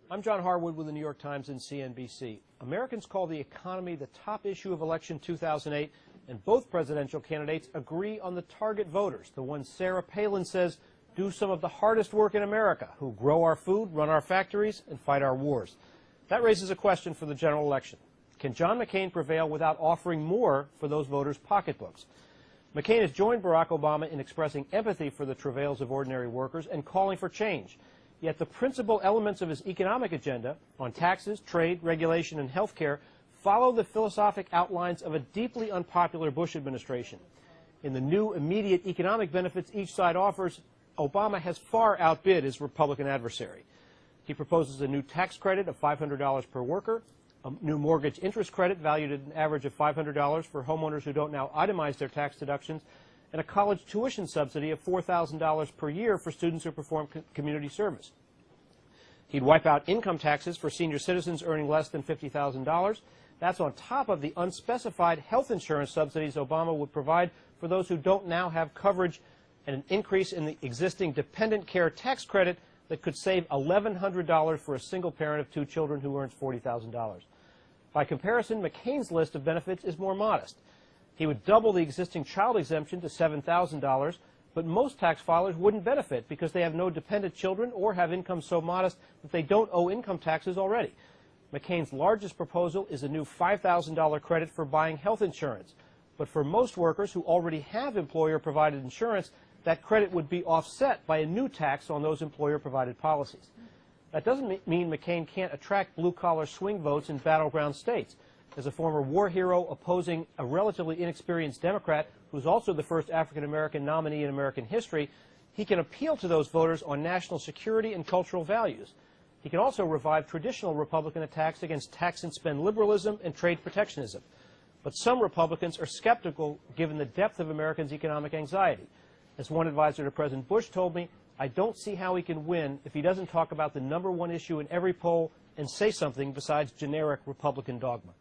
I'm John Harwood with the New York Times and CNBC. Americans call the economy the top issue of election 2008, and both presidential candidates agree on the target voters, the ones Sarah Palin says do some of the hardest work in America, who grow our food, run our factories, and fight our wars. That raises a question for the general election. Can John McCain prevail without offering more for those voters' pocketbooks? McCain has joined Barack Obama in expressing empathy for the travails of ordinary workers and calling for change. Yet the principal elements of his economic agenda on taxes, trade, regulation, and health care follow the philosophic outlines of a deeply unpopular Bush administration. In the new immediate economic benefits each side offers, Obama has far outbid his Republican adversary. He proposes a new tax credit of $500 per worker, a new mortgage interest credit valued at an average of $500 for homeowners who don't now itemize their tax deductions, and a college tuition subsidy of $4,000 per year for students who perform community service. He'd wipe out income taxes for senior citizens earning less than $50,000. That's on top of the unspecified health insurance subsidies Obama would provide for those who don't now have coverage, and an increase in the existing dependent care tax credit that could save $1,100 for a single parent of 2 children who earns $40,000. By comparison, McCain's list of benefits is more modest. He would double the existing child exemption to $7,000, but most tax filers wouldn't benefit because they have no dependent children or have incomes so modest that they don't owe income taxes already. McCain's largest proposal is a new $5,000 credit for buying health insurance. But for most workers who already have employer-provided insurance, that credit would be offset by a new tax on those employer-provided policies. That doesn't mean McCain can't attract blue-collar swing votes in battleground states. As a former war hero opposing a relatively inexperienced Democrat who's also the first African-American nominee in American history, he can appeal to those voters on national security and cultural values. He can also revive traditional Republican attacks against tax and spend liberalism and trade protectionism. But some Republicans are skeptical given the depth of Americans' economic anxiety. As one advisor to President Bush told me, I don't see how he can win if he doesn't talk about the #1 issue in every poll and say something besides generic Republican dogma.